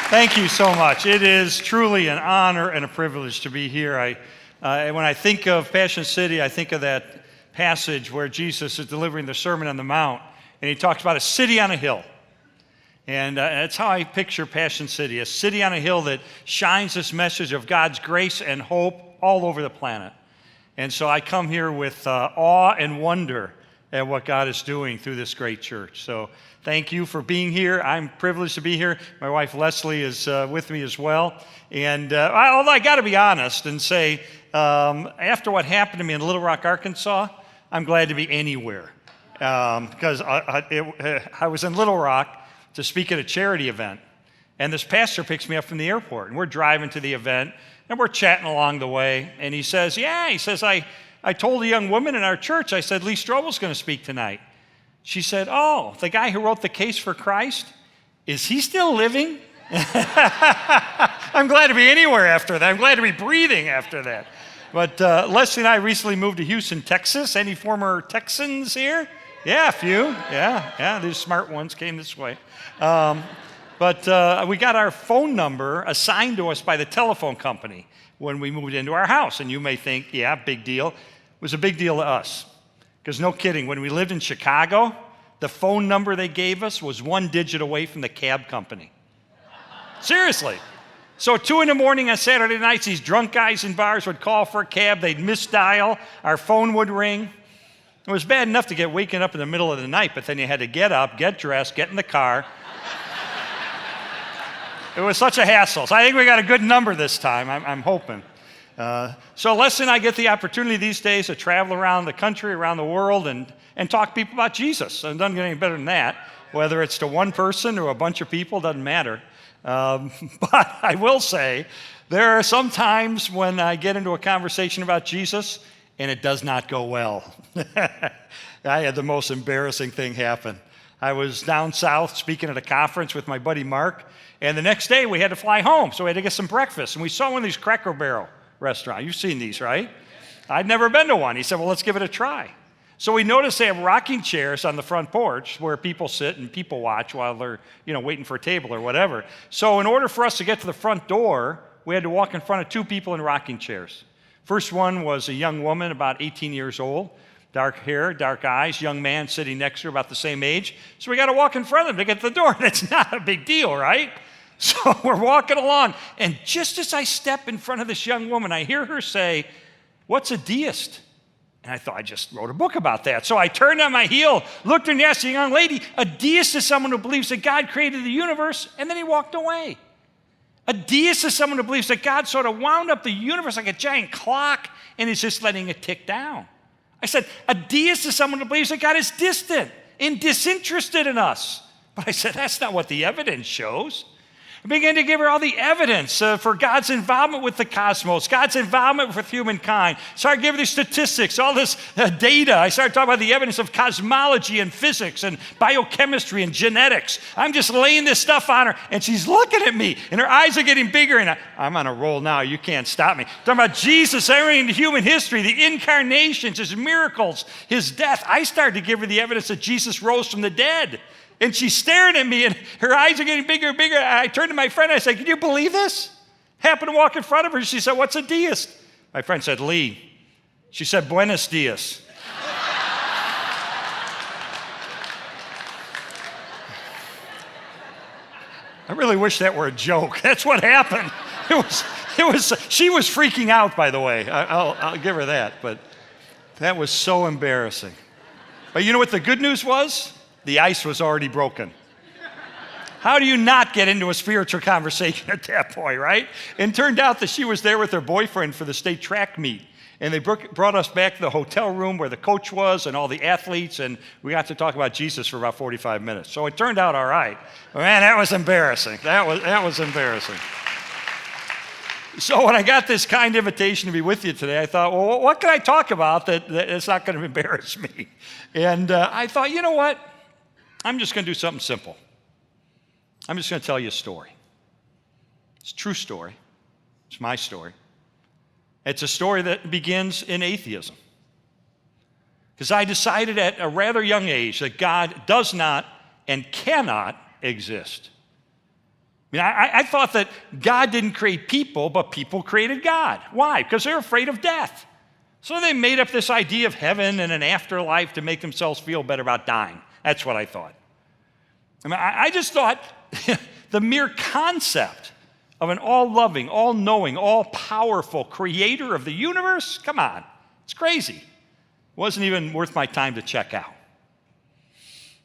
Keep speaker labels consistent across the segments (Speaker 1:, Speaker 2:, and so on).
Speaker 1: Thank you so much. It is truly an honor and a privilege to be here. When I think of Passion City, I think of that passage where Jesus is delivering the Sermon on the Mount, and he talks about a city on a hill. And that's how I picture Passion City, a city on a hill that shines this message of God's grace and hope all over the planet. And so I come here with awe and wonder at what God is doing through this great church. So thank you for being here. I'm privileged to be here. My wife Leslie is with me as well. And although I got to be honest and say, after what happened to me in Little Rock, Arkansas, I'm glad to be anywhere. Because I was in Little Rock to speak at a charity event. And this pastor picks me up from the airport. And we're driving to the event. And we're chatting along the way. And he says, I told a young woman in our church, I said, Lee Strobel's going to speak tonight. She said, oh, the guy who wrote The Case for Christ, is he still living? I'm glad to be anywhere after that. I'm glad to be breathing after that. But Leslie and I recently moved to Houston, Texas. Any former Texans here? Yeah, a few. Yeah, these smart ones came this way. But we got our phone number assigned to us by the telephone company when we moved into our house. And you may think, yeah, big deal. It was a big deal to us. Because no kidding, when we lived in Chicago, the phone number they gave us was 1 digit away from the cab company. Seriously. So at 2 in the morning on Saturday nights, these drunk guys in bars would call for a cab. They'd misdial. Our phone would ring. It was bad enough to get waken up in the middle of the night, but then you had to get up, get dressed, get in the car. It was such a hassle. So I think we got a good number this time, I'm hoping. So Leslie and I get the opportunity these days to travel around the country, around the world, and talk to people about Jesus. And it doesn't get any better than that. Whether it's to one person or a bunch of people, doesn't matter. But I will say, there are some times when I get into a conversation about Jesus, and it does not go well. I had the most embarrassing thing happen. I was down south speaking at a conference with my buddy Mark, and the next day we had to fly home, so we had to get some breakfast. And we saw one of these Cracker Barrel restaurants. You've seen these, right? I'd never been to one. He said, well, let's give it a try. So we noticed they have rocking chairs on the front porch where people sit and people watch while they're, waiting for a table or whatever. So in order for us to get to the front door, we had to walk in front of 2 people in rocking chairs. First one was a young woman, about 18 years old, dark hair, dark eyes, young man sitting next to her about the same age. So we got to walk in front of them to get to the door. And it's not a big deal, right? So we're walking along, and just as I step in front of this young woman, I hear her say, what's a deist? And I thought, I just wrote a book about that. So I turned on my heel, looked her and asked the young lady, a deist is someone who believes that God created the universe, and then he walked away. A deist is someone who believes that God sort of wound up the universe like a giant clock and is just letting it tick down. I said, a deist is someone who believes that God is distant and disinterested in us. But I said, that's not what the evidence shows. I began to give her all the evidence for God's involvement with the cosmos, God's involvement with humankind. Started giving her these statistics, all this data. I started talking about the evidence of cosmology and physics and biochemistry and genetics. I'm just laying this stuff on her, and she's looking at me, and her eyes are getting bigger, and I'm on a roll now. You can't stop me. Talking about Jesus entering into human history, the incarnations, his miracles, his death. I started to give her the evidence that Jesus rose from the dead. And she's staring at me, and her eyes are getting bigger and bigger. I turned to my friend, I said, can you believe this? Happened to walk in front of her. She said, what's a deist? My friend said, Lee. She said, buenos dias. I really wish that were a joke. That's what happened. She was freaking out, by the way. I'll give her that, but that was so embarrassing. But you know what the good news was? The ice was already broken. How do you not get into a spiritual conversation at that point, right? And it turned out that she was there with her boyfriend for the state track meet. And they brought us back to the hotel room where the coach was and all the athletes, and we got to talk about Jesus for about 45 minutes. So it turned out all right. But man, that was embarrassing. That was embarrassing. So when I got this kind invitation to be with you today, I thought, well, what can I talk about that is not going to embarrass me? And I thought, you know what? I'm just going to do something simple. I'm just going to tell you a story. It's a true story. It's my story. It's a story that begins in atheism. Because I decided at a rather young age that God does not and cannot exist. I mean, I thought that God didn't create people, but people created God. Why? Because they're afraid of death. So they made up this idea of heaven and an afterlife to make themselves feel better about dying. That's what I thought. I mean, I just thought the mere concept of an all-loving, all-knowing, all-powerful creator of the universe, come on, it's crazy. It wasn't even worth my time to check out.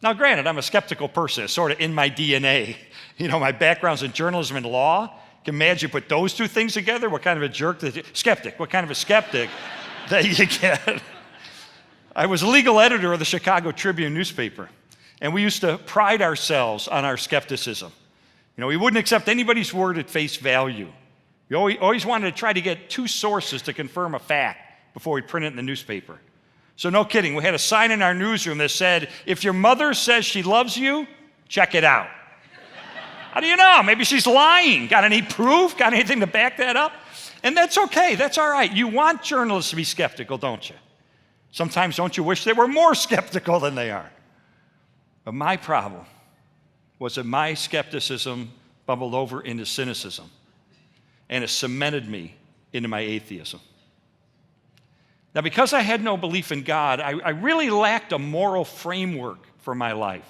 Speaker 1: Now, granted, I'm a skeptical person. It's sort of in my DNA. You know, my background's in journalism and law. You can imagine you put those two things together, what kind of a jerk, skeptic, what kind of a skeptic that you get. I was a legal editor of the Chicago Tribune newspaper, and we used to pride ourselves on our skepticism. You know, we wouldn't accept anybody's word at face value. We always wanted to try to get two sources to confirm a fact before we print it in the newspaper. So no kidding, we had a sign in our newsroom that said, if your mother says she loves you, check it out. How do you know? Maybe she's lying. Got any proof? Got anything to back that up? And that's okay, that's all right. You want journalists to be skeptical, don't you? Sometimes don't you wish they were more skeptical than they are? But my problem was that my skepticism bubbled over into cynicism, and it cemented me into my atheism. Now, because I had no belief in God, I really lacked a moral framework for my life.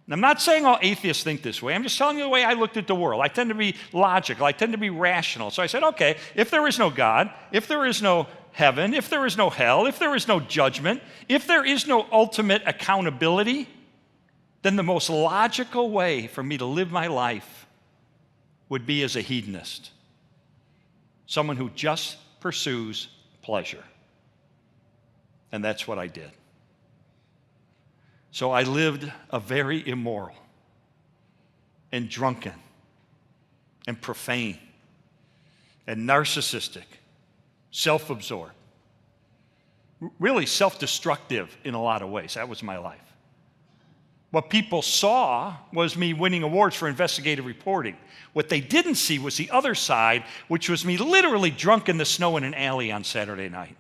Speaker 1: And I'm not saying all atheists think this way. I'm just telling you the way I looked at the world. I tend to be logical. I tend to be rational. So I said, okay, if there is no God, if there is no heaven, if there is no hell, if there is no judgment, if there is no ultimate accountability, then the most logical way for me to live my life would be as a hedonist, someone who just pursues pleasure. And that's what I did. So I lived a very immoral and drunken and profane and narcissistic, self-absorbed, really self-destructive in a lot of ways. That was my life. What people saw was me winning awards for investigative reporting. What they didn't see was the other side, which was me literally drunk in the snow in an alley on Saturday night.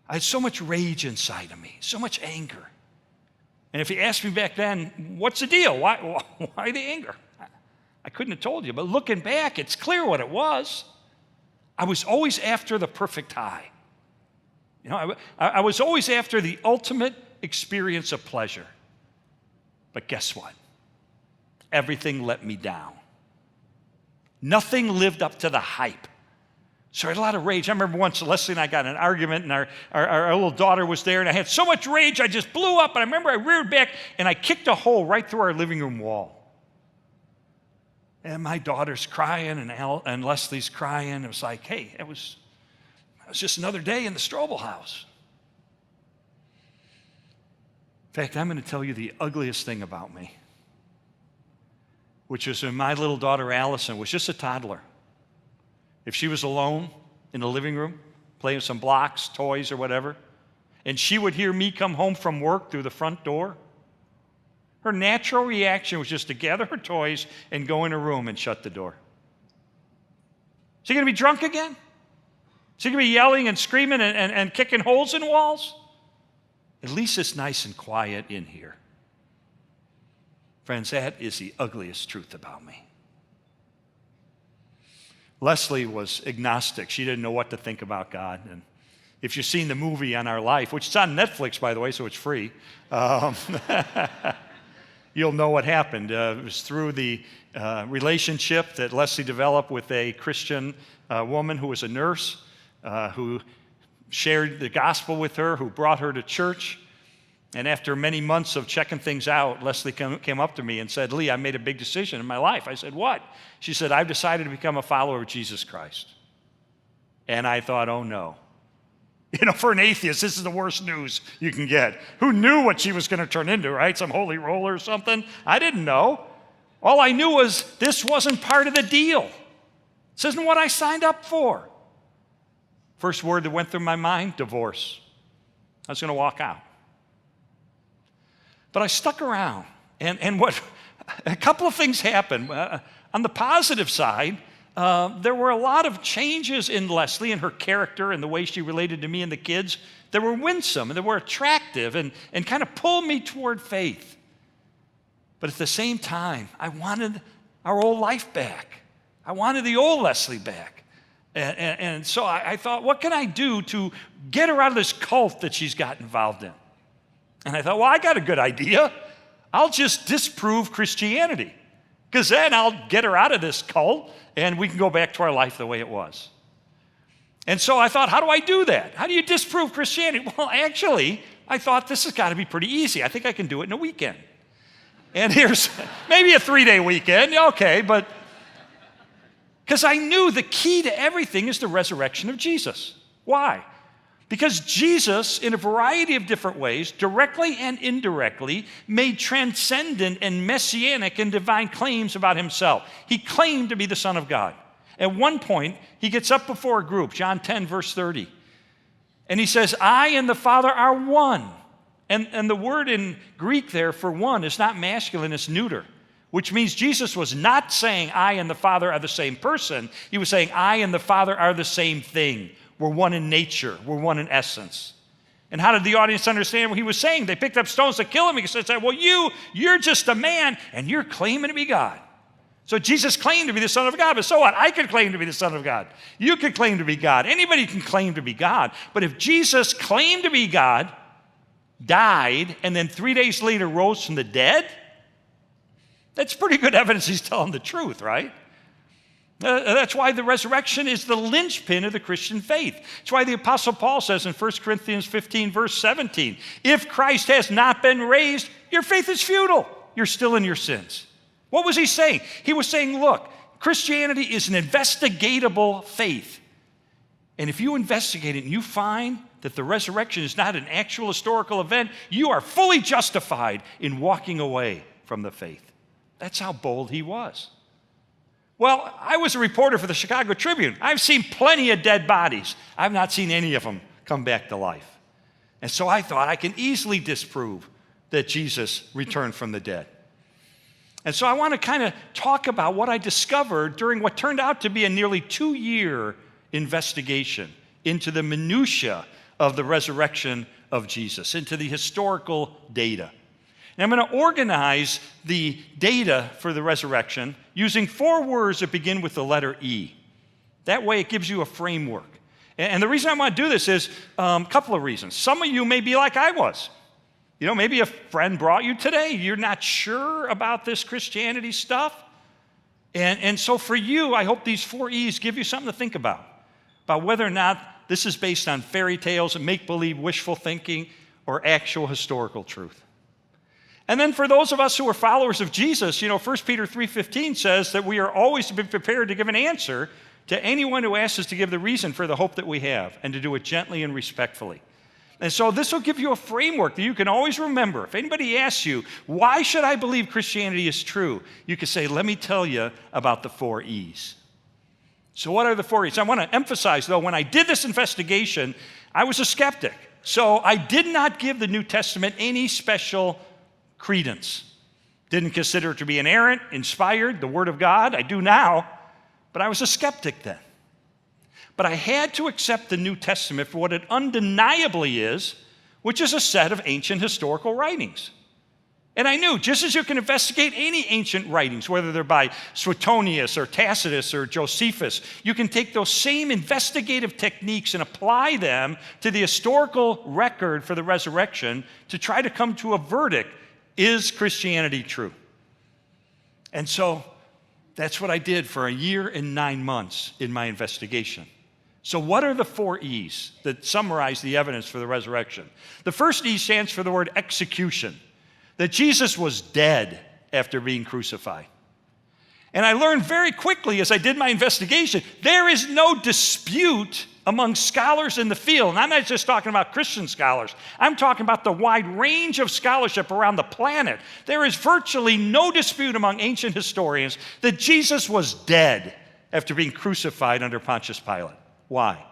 Speaker 1: I had so much rage inside of me, so much anger. And if you asked me back then, what's the deal? Why the anger? I couldn't have told you, but looking back, it's clear what it was. I was always after the perfect high. You know, I was always after the ultimate experience of pleasure. But guess what? Everything let me down. Nothing lived up to the hype. So I had a lot of rage. I remember once Leslie and I got in an argument, and our little daughter was there, and I had so much rage, I just blew up. And I remember I reared back, and I kicked a hole right through our living room wall. And my daughter's crying, and Leslie's crying. It was like, hey, it was just another day in the Strobel house. In fact, I'm going to tell you the ugliest thing about me, which is when my little daughter Allison was just a toddler. If she was alone in the living room, playing with some blocks, toys, or whatever, and she would hear me come home from work through the front door, her natural reaction was just to gather her toys and go in her room and shut the door. Is he going to be drunk again? Is he going to be yelling and screaming and kicking holes in walls? At least it's nice and quiet in here. Friends, that is the ugliest truth about me. Leslie was agnostic. She didn't know what to think about God. And if you've seen the movie on our life, which is on Netflix, by the way, so it's free, you'll know what happened. It was through the relationship that Leslie developed with a Christian woman who was a nurse, who shared the gospel with her, who brought her to church. And after many months of checking things out, Leslie came up to me and said, Lee, I made a big decision in my life. I said, what? She said, I've decided to become a follower of Jesus Christ. And I thought, oh no. You know, for an atheist, this is the worst news you can get. Who knew what she was going to turn into, right? Some holy roller or something? I didn't know. All I knew was this wasn't part of the deal. This isn't what I signed up for. First word that went through my mind, divorce. I was going to walk out. But I stuck around, and a couple of things happened. On the positive side, there were a lot of changes in Leslie and her character and the way she related to me and the kids that were winsome and that were attractive and kind of pulled me toward faith. But at the same time, I wanted our old life back. I wanted the old Leslie back. And so I thought, what can I do to get her out of this cult that she's got involved in? And I thought, well, I got a good idea. I'll just disprove Christianity, because then I'll get her out of this cult and we can go back to our life the way it was. And so I thought, how do I do that? How do you disprove Christianity? Well, actually, I thought this has got to be pretty easy. I think I can do it in a weekend. And here's maybe a 3-day weekend, okay, but because I knew the key to everything is the resurrection of Jesus. Why? Because Jesus, in a variety of different ways, directly and indirectly, made transcendent and messianic and divine claims about himself. He claimed to be the Son of God. At one point, he gets up before a group, John 10, verse 30, and he says, I and the Father are one. And the word in Greek there for one is not masculine, it's neuter, which means Jesus was not saying I and the Father are the same person. He was saying I and the Father are the same thing. We're one in nature. We're one in essence. And how did the audience understand what he was saying? They picked up stones to kill him. He said, well, you're just a man, and you're claiming to be God. So Jesus claimed to be the Son of God, but so what? I could claim to be the Son of God. You could claim to be God. Anybody can claim to be God. But if Jesus claimed to be God, died, and then 3 days later rose from the dead, that's pretty good evidence he's telling the truth, right? That's why the resurrection is the linchpin of the Christian faith. That's why the Apostle Paul says in 1 Corinthians 15, verse 17, if Christ has not been raised, your faith is futile. You're still in your sins. What was he saying? He was saying, look, Christianity is an investigatable faith. And if you investigate it and you find that the resurrection is not an actual historical event, you are fully justified in walking away from the faith. That's how bold he was. Well, I was a reporter for the Chicago Tribune. I've seen plenty of dead bodies. I've not seen any of them come back to life. And so I thought I can easily disprove that Jesus returned from the dead. And so I want to kind of talk about what I discovered during what turned out to be a nearly 2-year investigation into the minutia of the resurrection of Jesus, into the historical data. And I'm going to organize the data for the resurrection using 4 words that begin with the letter E. That way it gives you a framework. And the reason I want to do this is a couple of reasons. Some of you may be like I was. You know, maybe a friend brought you today. You're not sure about this Christianity stuff. And so for you, I hope these 4 E's give you something to think about whether or not this is based on fairy tales and make-believe wishful thinking or actual historical truth. And then for those of us who are followers of Jesus, 1 Peter 3:15 says that we are always to be prepared to give an answer to anyone who asks us to give the reason for the hope that we have, and to do it gently and respectfully. And so this will give you a framework that you can always remember. If anybody asks you, why should I believe Christianity is true? You can say, let me tell you about the 4 E's. So what are the 4 E's? I want to emphasize, though, when I did this investigation, I was a skeptic. So I did not give the New Testament any special credence. Didn't consider it to be inerrant, inspired, the Word of God. I do now, but I was a skeptic then. But I had to accept the New Testament for what it undeniably is, which is a set of ancient historical writings. And I knew, just as you can investigate any ancient writings, whether they're by Suetonius or Tacitus or Josephus, you can take those same investigative techniques and apply them to the historical record for the resurrection to try to come to a verdict. Is Christianity true? And so that's what I did for 1 year and 9 months in my investigation. So what are the 4 E's that summarize the evidence for the resurrection? The first E stands for the word execution, that Jesus was dead after being crucified. And I learned very quickly as I did my investigation, there is no dispute among scholars in the field. And I'm not just talking about Christian scholars. I'm talking about the wide range of scholarship around the planet. There is virtually no dispute among ancient historians that Jesus was dead after being crucified under Pontius Pilate. Why?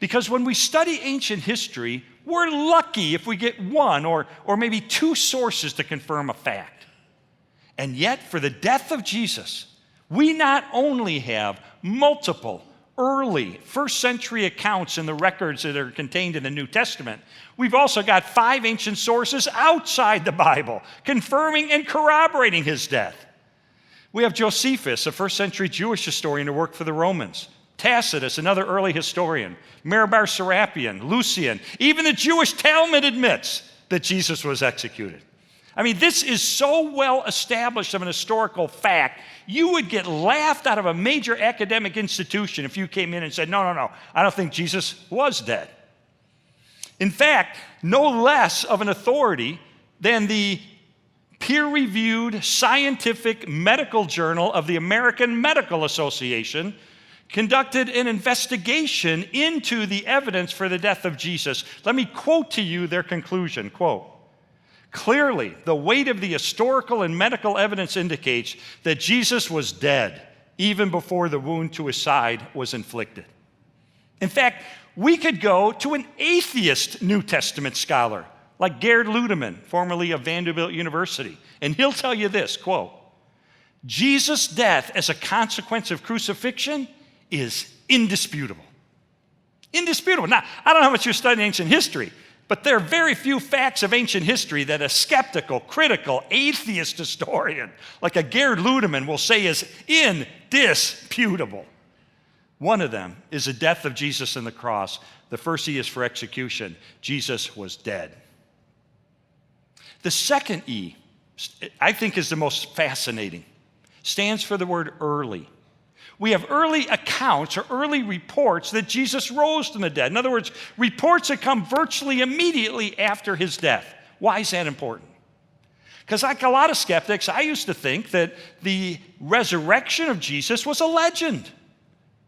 Speaker 1: Because when we study ancient history, we're lucky if we get 1 or maybe 2 sources to confirm a fact. And yet, for the death of Jesus, we not only have multiple early first century accounts in the records that are contained in the New Testament, we've also got 5 ancient sources outside the Bible confirming and corroborating his death. We have Josephus, a first century Jewish historian who worked for the Romans. Tacitus, another early historian. Mirabar Serapion, Lucian. Even the Jewish Talmud admits that Jesus was executed. I mean, this is so well established of an historical fact, you would get laughed out of a major academic institution if you came in and said, no, I don't think Jesus was dead. In fact, no less of an authority than the peer-reviewed scientific medical journal of the American Medical Association conducted an investigation into the evidence for the death of Jesus. Let me quote to you their conclusion, quote, "Clearly, the weight of the historical and medical evidence indicates that Jesus was dead even before the wound to his side was inflicted." In fact, we could go to an atheist New Testament scholar like Gerd Ludemann, formerly of Vanderbilt University, and he'll tell you this, quote, "Jesus' death as a consequence of crucifixion is indisputable." Indisputable. Now, I don't know how much you're studying ancient history, but there are very few facts of ancient history that a skeptical, critical, atheist historian like a Gerd Ludemann will say is indisputable. One of them is the death of Jesus on the cross. The first E is for execution. Jesus was dead. The second E, I think, is the most fascinating. Stands for the word early. We have early accounts or early reports that Jesus rose from the dead. In other words, reports that come virtually immediately after his death. Why is that important? Because like a lot of skeptics, I used to think that the resurrection of Jesus was a legend.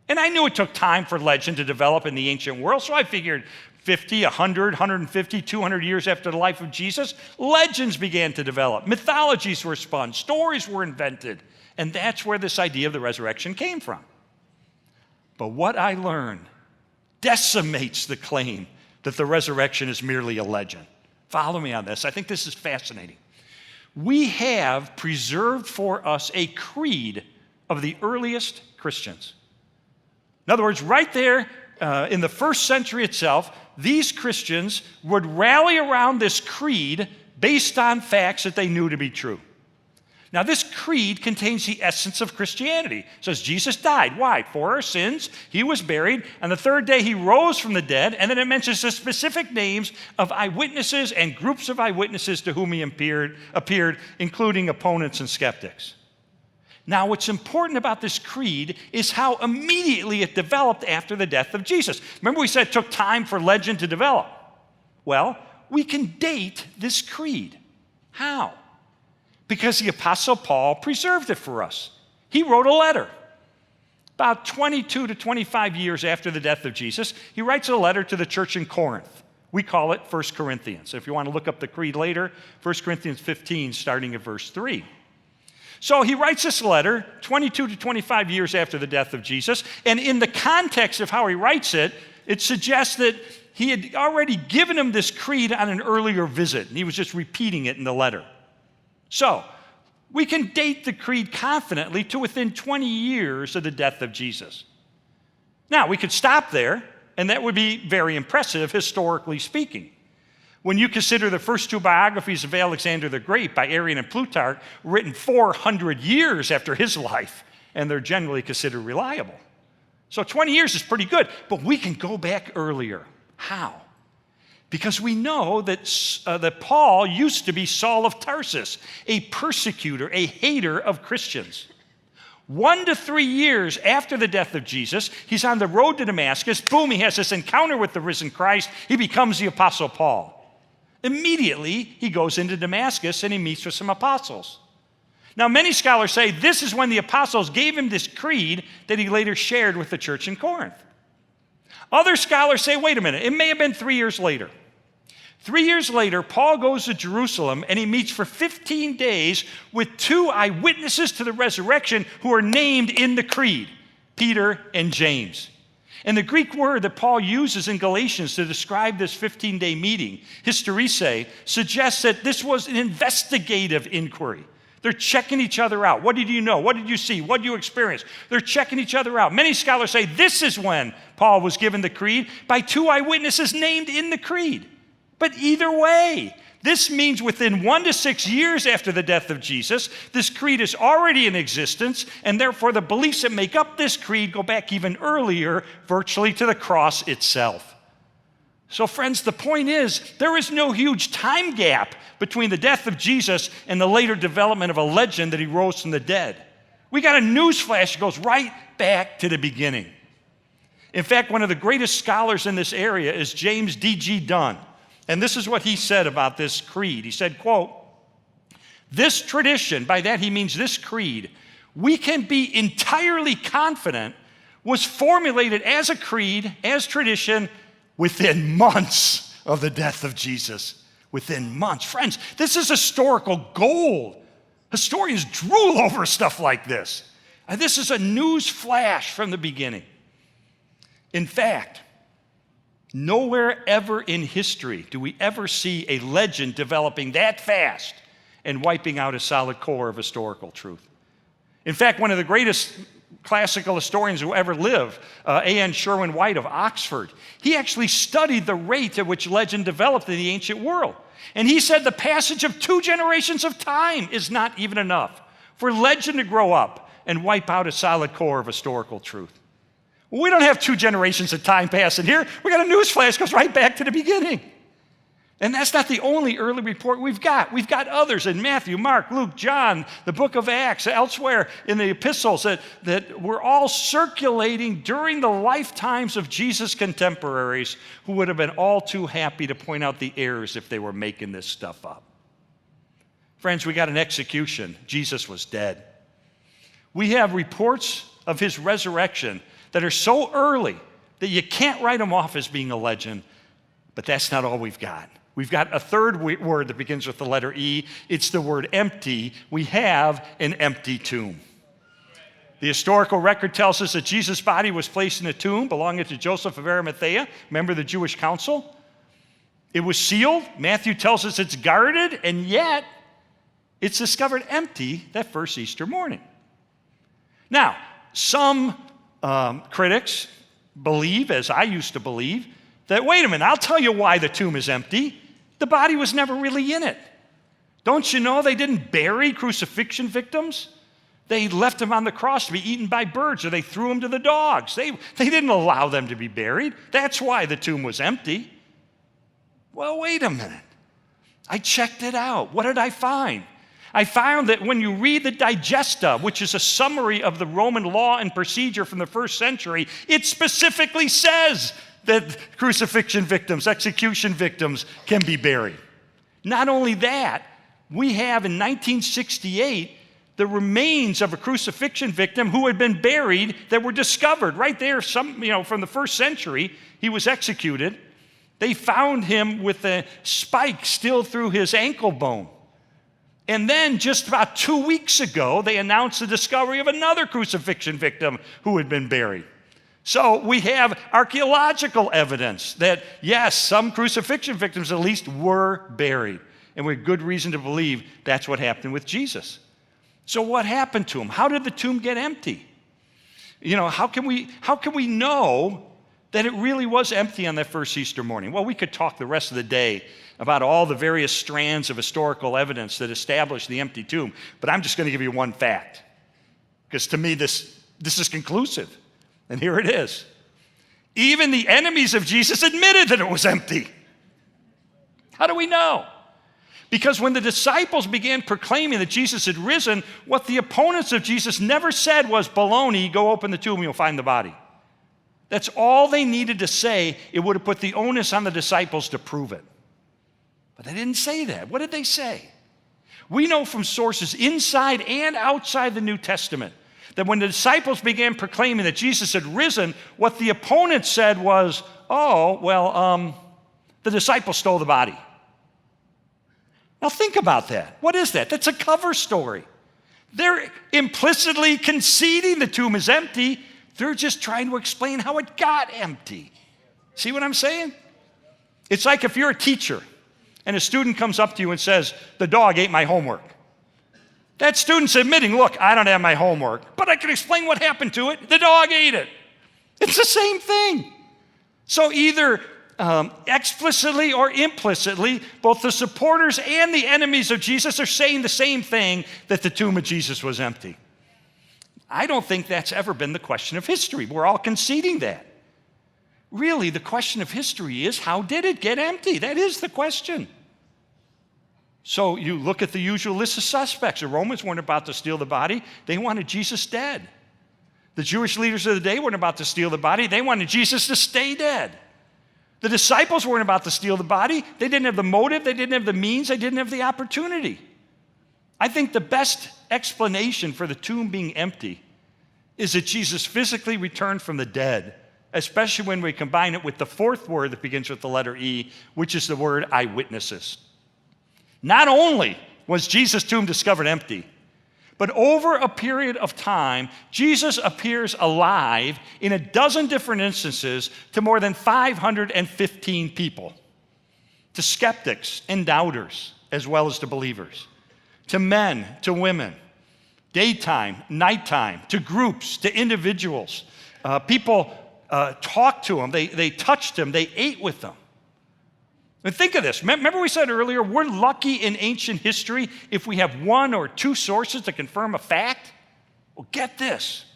Speaker 1: And I knew it took time for legend to develop in the ancient world, so I figured 50, 100, 150, 200 years after the life of Jesus, legends began to develop. Mythologies were spun, stories were invented, and that's where this idea of the resurrection came from. But what I learned decimates the claim that the resurrection is merely a legend. Follow me on this. I think this is fascinating. We have preserved for us a creed of the earliest Christians. In other words, right there in the first century itself, these Christians would rally around this creed based on facts that they knew to be true. Now, this creed contains the essence of Christianity. It says Jesus died. Why? For our sins. He was buried. On the third day, he rose from the dead. And then it mentions the specific names of eyewitnesses and groups of eyewitnesses to whom he appeared, including opponents and skeptics. Now, what's important about this creed is how immediately it developed after the death of Jesus. Remember we said it took time for legend to develop? Well, we can date this creed. How? Because the Apostle Paul preserved it for us. He wrote a letter. About 22 to 25 years after the death of Jesus, he writes a letter to the church in Corinth. We call it 1 Corinthians. If you want to look up the creed later, 1 Corinthians 15, starting at verse 3. So he writes this letter 22 to 25 years after the death of Jesus, and in the context of how he writes it, it suggests that he had already given him this creed on an earlier visit, and he was just repeating it in the letter. So we can date the creed confidently to within 20 years of the death of Jesus. Now, we could stop there, and that would be very impressive, historically speaking. When you consider the first 2 biographies of Alexander the Great by Arrian and Plutarch, written 400 years after his life, and they're generally considered reliable. So 20 years is pretty good, but we can go back earlier. How? Because we know that Paul used to be Saul of Tarsus, a persecutor, a hater of Christians. 1 to 3 years after the death of Jesus, he's on the road to Damascus. Boom, he has this encounter with the risen Christ. He becomes the Apostle Paul. Immediately, he goes into Damascus and he meets with some apostles. Now, many scholars say this is when the apostles gave him this creed that he later shared with the church in Corinth. Other scholars say, wait a minute, it may have been 3 years later. 3 years later, Paul goes to Jerusalem and he meets for 15 days with 2 eyewitnesses to the resurrection who are named in the creed, Peter and James. And the Greek word that Paul uses in Galatians to describe this 15-day meeting, hysteresis, suggests that this was an investigative inquiry. They're checking each other out. What did you know? What did you see? What did you experience? They're checking each other out. Many scholars say this is when Paul was given the creed by 2 eyewitnesses named in the creed. But either way, this means within 1 to 6 years after the death of Jesus, this creed is already in existence, and therefore the beliefs that make up this creed go back even earlier, virtually to the cross itself. So friends, the point is, there is no huge time gap between the death of Jesus and the later development of a legend that he rose from the dead. We got a newsflash that goes right back to the beginning. In fact, one of the greatest scholars in this area is James D.G. Dunn. And this is what he said about this creed. He said, quote, "This tradition," by that he means this creed, "we can be entirely confident was formulated as a creed, as tradition, within months of the death of Jesus." Within months. Friends, this is historical gold. Historians drool over stuff like this. And this is a news flash from the beginning. In fact, nowhere ever in history do we ever see a legend developing that fast and wiping out a solid core of historical truth. In fact, one of the greatest classical historians who ever lived, A.N. Sherwin White of Oxford, he actually studied the rate at which legend developed in the ancient world. And he said the passage of 2 generations of time is not even enough for legend to grow up and wipe out a solid core of historical truth. Well, we don't have 2 generations of time passing here. We got a news flash that goes right back to the beginning. And that's not the only early report we've got. We've got others in Matthew, Mark, Luke, John, the book of Acts, elsewhere in the epistles that were all circulating during the lifetimes of Jesus' contemporaries who would have been all too happy to point out the errors if they were making this stuff up. Friends, we got an execution. Jesus was dead. We have reports of his resurrection that are so early that you can't write them off as being a legend, but that's not all we've got. We've got a third word that begins with the letter E. It's the word empty. We have an empty tomb. The historical record tells us that Jesus' body was placed in a tomb belonging to Joseph of Arimathea, member of the Jewish council. It was sealed. Matthew tells us it's guarded, and yet it's discovered empty that first Easter morning. Now, some critics believe, as I used to believe, that, wait a minute, I'll tell you why the tomb is empty. The body was never really in it. Don't you know they didn't bury crucifixion victims? They left them on the cross to be eaten by birds, or they threw them to the dogs. They didn't allow them to be buried. That's why the tomb was empty. Well, wait a minute. I checked it out. What did I find? I found that when you read the Digesta, which is a summary of the Roman law and procedure from the first century, it specifically says that crucifixion victims, execution victims can be buried. Not only that, we have in 1968 the remains of a crucifixion victim who had been buried that were discovered right there, from the first century. He was executed. They found him with a spike still through his ankle bone. And then just about 2 weeks ago, they announced the discovery of another crucifixion victim who had been buried. So we have archaeological evidence that, yes, some crucifixion victims at least were buried. And we have good reason to believe that's what happened with Jesus. So what happened to him? How did the tomb get empty? How can we know that it really was empty on that first Easter morning? Well, we could talk the rest of the day about all the various strands of historical evidence that establish the empty tomb, but I'm just going to give you one fact, because to me this is conclusive. And here it is. Even the enemies of Jesus admitted that it was empty. How do we know? Because when the disciples began proclaiming that Jesus had risen, what the opponents of Jesus never said was, baloney, go open the tomb and you'll find the body. That's all they needed to say. It would have put the onus on the disciples to prove it. But they didn't say that. What did they say? We know from sources inside and outside the New Testament that when the disciples began proclaiming that Jesus had risen, what the opponents said was, the disciples stole the body. Now think about that. What is that? That's a cover story. They're implicitly conceding the tomb is empty. They're just trying to explain how it got empty. See what I'm saying? It's like if you're a teacher and a student comes up to you and says, the dog ate my homework. That student's admitting, look, I don't have my homework, but I can explain what happened to it. The dog ate it. It's the same thing. So either explicitly or implicitly, both the supporters and the enemies of Jesus are saying the same thing, that the tomb of Jesus was empty. I don't think that's ever been the question of history. We're all conceding that. Really, the question of history is, how did it get empty? That is the question. So you look at the usual list of suspects. The Romans weren't about to steal the body. They wanted Jesus dead. The Jewish leaders of the day weren't about to steal the body. They wanted Jesus to stay dead. The disciples weren't about to steal the body. They didn't have the motive. They didn't have the means. They didn't have the opportunity. I think the best explanation for the tomb being empty is that Jesus physically returned from the dead, especially when we combine it with the fourth word that begins with the letter E, which is the word eyewitnesses. Not only was Jesus' tomb discovered empty, but over a period of time, Jesus appears alive in a dozen different instances to more than 515 people, to skeptics and doubters, as well as to believers, to men, to women, daytime, nighttime, to groups, to individuals. People talked to him, they touched him, they ate with them. And think of this. Remember we said earlier, we're lucky in ancient history if we have one or two sources to confirm a fact? Well, get this.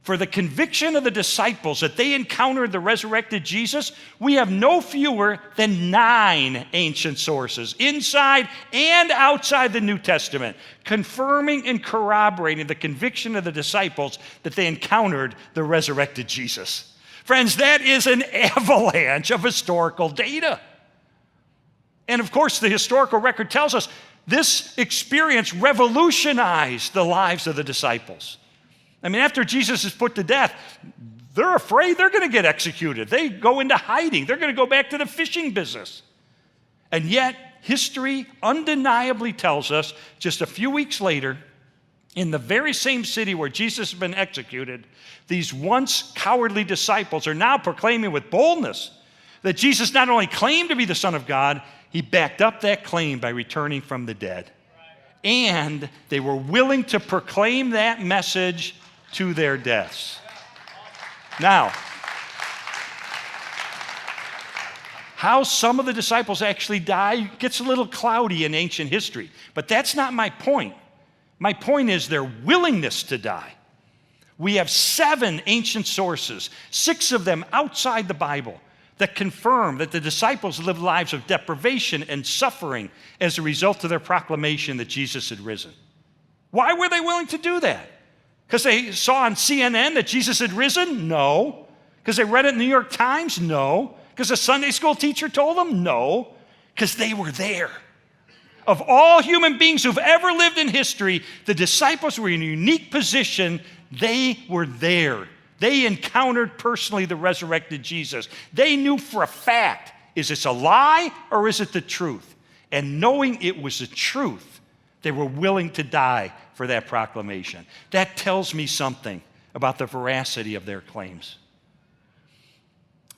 Speaker 1: For the conviction of the disciples that they encountered the resurrected Jesus, we have no fewer than 9 ancient sources, inside and outside the New Testament, confirming and corroborating the conviction of the disciples that they encountered the resurrected Jesus. Friends, that is an avalanche of historical data. And of course, the historical record tells us this experience revolutionized the lives of the disciples. I mean, after Jesus is put to death, they're afraid they're going to get executed. They go into hiding. They're going to go back to the fishing business. And yet, history undeniably tells us just a few weeks later, in the very same city where Jesus has been executed, these once cowardly disciples are now proclaiming with boldness that Jesus not only claimed to be the Son of God, he backed up that claim by returning from the dead. And they were willing to proclaim that message to their deaths. Now, how some of the disciples actually die gets a little cloudy in ancient history, but that's not my point. My point is their willingness to die. We have 7 ancient sources, 6 of them outside the Bible, that confirm that the disciples lived lives of deprivation and suffering as a result of their proclamation that Jesus had risen. Why were they willing to do that? Because they saw on CNN that Jesus had risen? No. Because they read it in the New York Times? No. Because a Sunday school teacher told them? No. Because they were there. Of all human beings who've ever lived in history, the disciples were in a unique position. They were there. They encountered personally the resurrected Jesus. They knew for a fact, is this a lie or is it the truth? And knowing it was the truth, they were willing to die for that proclamation. That tells me something about the veracity of their claims.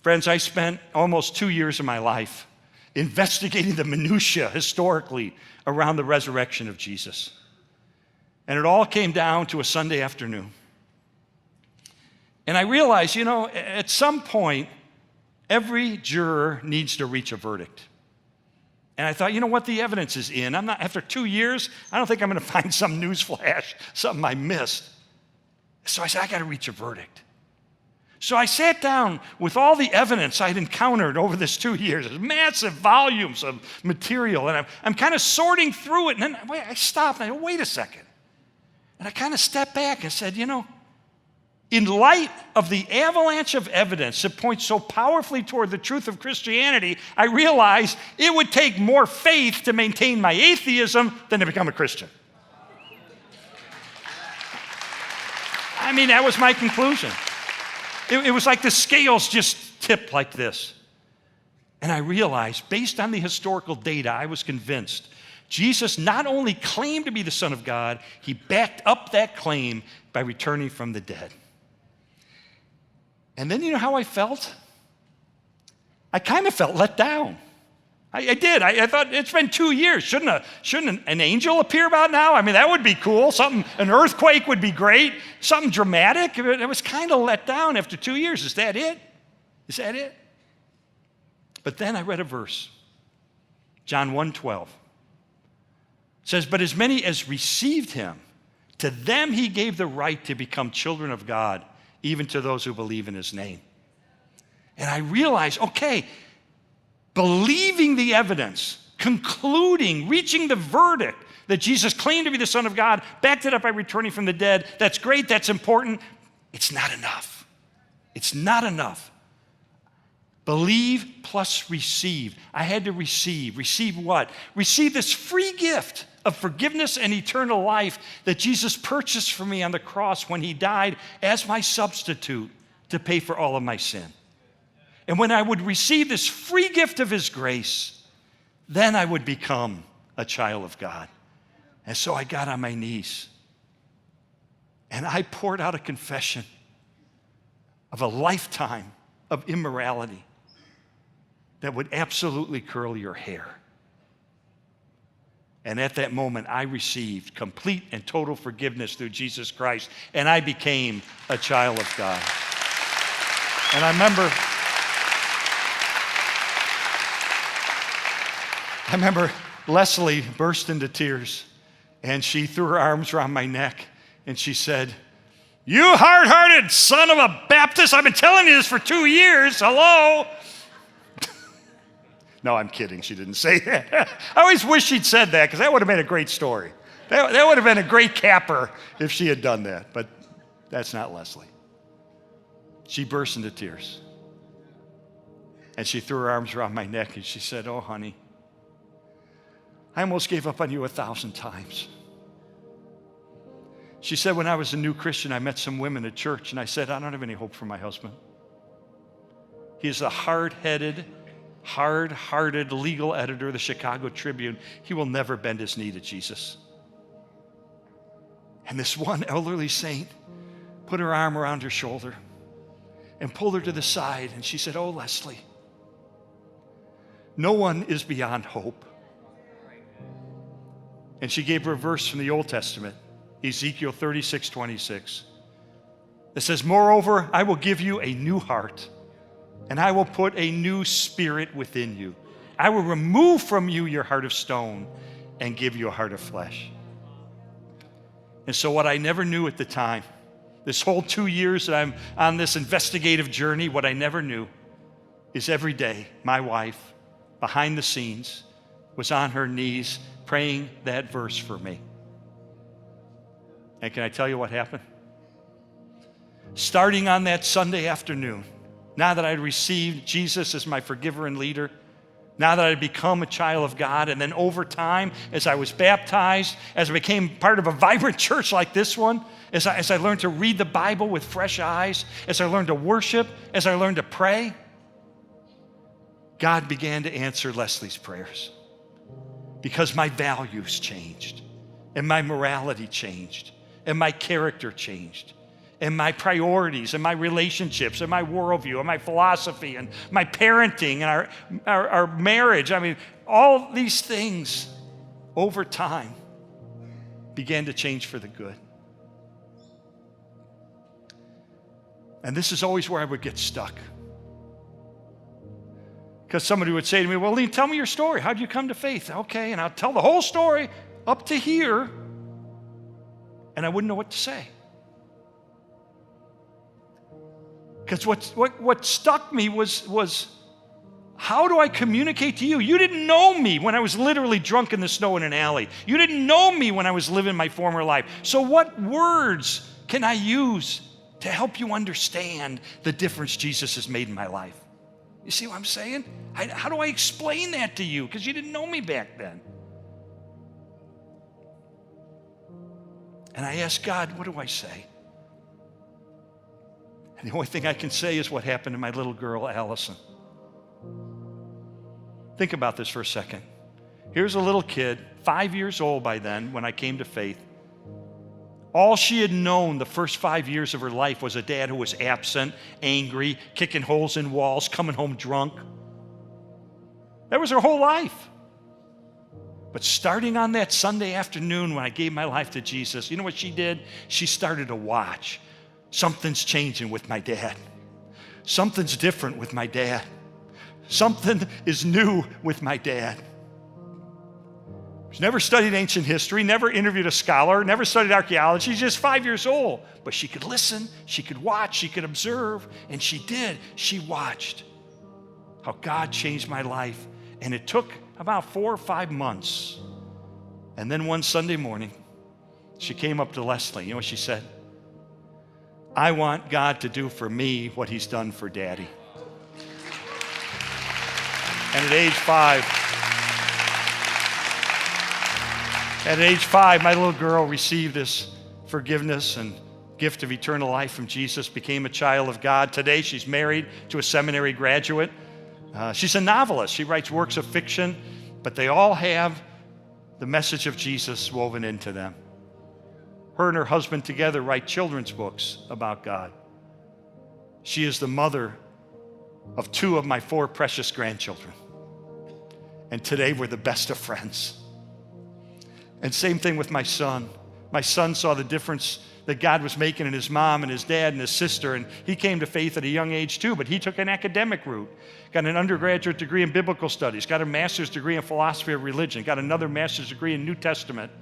Speaker 1: Friends, I spent almost 2 years of my life investigating the minutiae historically around the resurrection of Jesus. And it all came down to a Sunday afternoon. And I realized, at some point, every juror needs to reach a verdict. And I thought, what, the evidence is in. After 2 years, I don't think I'm going to find some news flash, something I missed. So I said, I got to reach a verdict. So I sat down with all the evidence I'd encountered over this 2 years, massive volumes of material, and I'm kind of sorting through it, and then I stopped, and I go, wait a second. And I kind of stepped back and said, in light of the avalanche of evidence that points so powerfully toward the truth of Christianity, I realized it would take more faith to maintain my atheism than to become a Christian. I mean, that was my conclusion. It was like the scales just tipped like this. And I realized, based on the historical data, I was convinced Jesus not only claimed to be the Son of God, he backed up that claim by returning from the dead. And then you know how I felt? I kind of felt let down. I did. I thought it's been 2 years. Shouldn't an angel appear about now? I mean, that would be cool. An earthquake would be great. Something dramatic. It was kind of let down after 2 years. Is that it? Is that it? But then I read a verse, John 1:12. It says, but as many as received him, to them he gave the right to become children of God, even to those who believe in his name. And I realized, okay, believing the evidence, concluding, reaching the verdict that Jesus claimed to be the Son of God, backed it up by returning from the dead. That's great, that's important. It's not enough. It's not enough. Believe plus receive. I had to receive. Receive what? Receive this free gift of forgiveness and eternal life that Jesus purchased for me on the cross when he died as my substitute to pay for all of my sin. And when I would receive this free gift of his grace, then I would become a child of God. And so I got on my knees and I poured out a confession of a lifetime of immorality that would absolutely curl your hair. And at that moment, I received complete and total forgiveness through Jesus Christ, and I became a child of God. And I remember Leslie burst into tears, and she threw her arms around my neck, and she said, "You hard-hearted son of a Baptist, I've been telling you this for 2 years, hello?" No, I'm kidding, she didn't say that. I always wish she'd said that, because that would have been a great story. That would have been a great capper if she had done that, but that's not Leslie. She burst into tears, and she threw her arms around my neck, and she said, "Oh, honey, I almost gave up on you 1,000 times. She said, when I was a new Christian, I met some women at church, and I said, I don't have any hope for my husband. He is a hard-headed, hard-hearted legal editor of the Chicago Tribune. He will never bend his knee to Jesus." And this one elderly saint put her arm around her shoulder and pulled her to the side, and she said, "Oh, Leslie, no one is beyond hope." And she gave her a verse from the Old Testament, Ezekiel 36:26. It says, "Moreover, I will give you a new heart, and I will put a new spirit within you. I will remove from you your heart of stone and give you a heart of flesh." And so what I never knew at the time, this whole 2 years that I'm on this investigative journey, what I never knew is every day my wife, behind the scenes, was on her knees praying that verse for me. And can I tell you what happened? Starting on that Sunday afternoon, now that I'd received Jesus as my forgiver and leader, now that I'd become a child of God, and then over time, as I was baptized, as I became part of a vibrant church like this one, as I learned to read the Bible with fresh eyes, as I learned to worship, as I learned to pray, God began to answer Leslie's prayers. Because my values changed, and my morality changed, and my character changed, and my priorities, and my relationships, and my worldview, and my philosophy, and my parenting, and our marriage. I mean, all these things over time began to change for the good. And this is always where I would get stuck. Because somebody would say to me, "Well, Lee, tell me your story. How'd you come to faith?" Okay, and I'll tell the whole story up to here, and I wouldn't know what to say. Because what stuck me was how do I communicate to you? You didn't know me when I was literally drunk in the snow in an alley. You didn't know me when I was living my former life. So what words can I use to help you understand the difference Jesus has made in my life? You see what I'm saying? How do I explain that to you? Because you didn't know me back then. And I asked God, what do I say? And the only thing I can say is what happened to my little girl, Allison. Think about this for a second. Here's a little kid, 5 years old by then, when I came to faith. All she had known the first 5 years of her life was a dad who was absent, angry, kicking holes in walls, coming home drunk. That was her whole life. But starting on that Sunday afternoon when I gave my life to Jesus, you know what she did? She started to watch. Something's changing with my dad. Something's different with my dad. Something is new with my dad. She never studied ancient history, never interviewed a scholar, never studied archaeology. She's just 5 years old. But she could listen, she could watch, she could observe, and she did. She watched how God changed my life. And it took about 4 or 5 months. And then one Sunday morning, she came up to Leslie. You know what she said? I want God to do for me what he's done for Daddy. And at age 5, my little girl received this forgiveness and gift of eternal life from Jesus, became a child of God. Today, she's married to a seminary graduate. She's a novelist. She writes works of fiction, but they all have the message of Jesus woven into them. Her and her husband together write children's books about God. She is the mother of 2 of my 4 precious grandchildren. And today we're the best of friends. And same thing with my son. My son saw the difference that God was making in his mom and his dad and his sister, and he came to faith at a young age too, but he took an academic route, got an undergraduate degree in biblical studies, got a master's degree in philosophy of religion, got another master's degree in New Testament.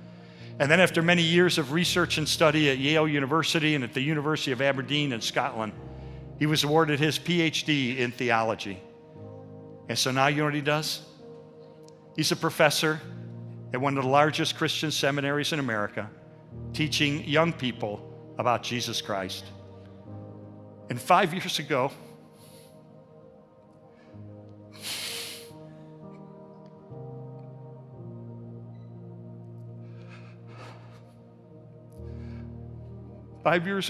Speaker 1: And then after many years of research and study at Yale University and at the University of Aberdeen in Scotland, he was awarded his PhD in theology. And so now you know what he does? He's a professor at one of the largest Christian seminaries in America, teaching young people about Jesus Christ. And 5 years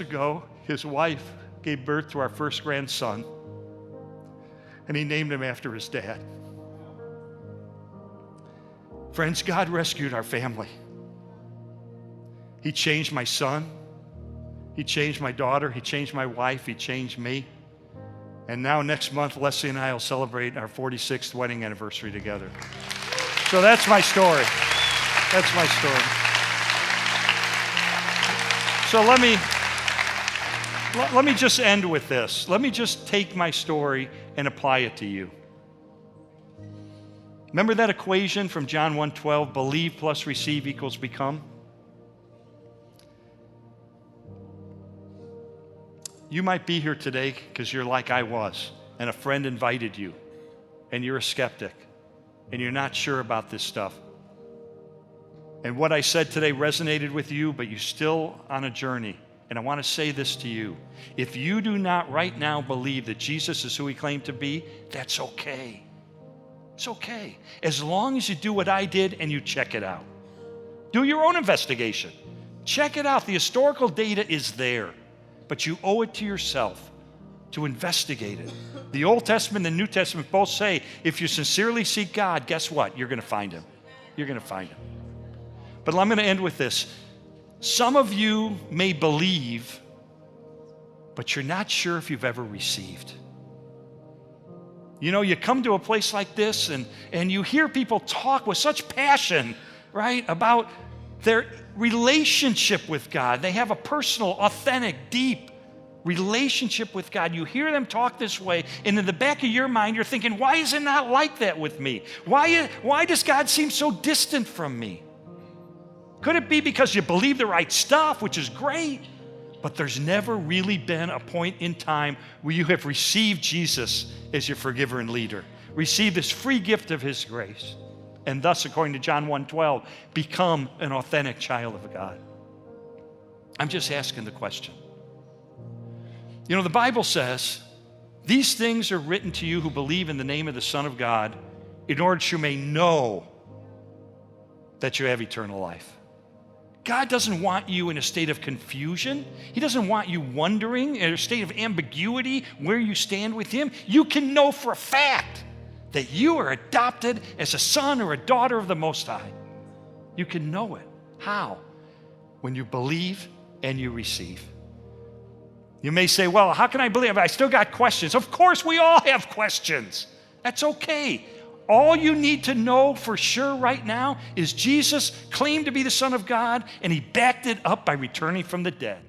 Speaker 1: ago, his wife gave birth to our first grandson, and he named him after his dad. Friends, God rescued our family. He changed my son. He changed my daughter. He changed my wife. He changed me. And now next month, Leslie and I will celebrate our 46th wedding anniversary together. So that's my story. That's my story. So let me just end with this. Let me just take my story and apply it to you. Remember that equation from John 1:12, believe plus receive equals become? You might be here today because you're like I was, and a friend invited you, and you're a skeptic, and you're not sure about this stuff. And what I said today resonated with you, but you're still on a journey. And I want to say this to you. If you do not right now believe that Jesus is who he claimed to be, that's okay. It's okay. As long as you do what I did and you check it out. Do your own investigation. Check it out. The historical data is there. But you owe it to yourself to investigate it. The Old Testament and the New Testament both say, if you sincerely seek God, guess what? You're going to find him. You're going to find him. But I'm going to end with this. Some of you may believe, but you're not sure if you've ever received. You know, you come to a place like this and you hear people talk with such passion, right, about their relationship with God. They have a personal, authentic, deep relationship with God. You hear them talk this way, and in the back of your mind, you're thinking, why is it not like that with me? Why does God seem so distant from me? Could it be because you believe the right stuff, which is great, but there's never really been a point in time where you have received Jesus as your forgiver and leader, received this free gift of his grace, and thus, according to John 1:12, become an authentic child of God? I'm just asking the question. You know, the Bible says, these things are written to you who believe in the name of the Son of God, in order that you may know that you have eternal life. God doesn't want you in a state of confusion. He doesn't want you wondering in a state of ambiguity where you stand with him. You can know for a fact that you are adopted as a son or a daughter of the Most High. You can know it. How? When you believe and you receive. You may say, well, how can I believe? I still got questions. Of course, we all have questions. That's okay. All you need to know for sure right now is Jesus claimed to be the Son of God, and he backed it up by returning from the dead.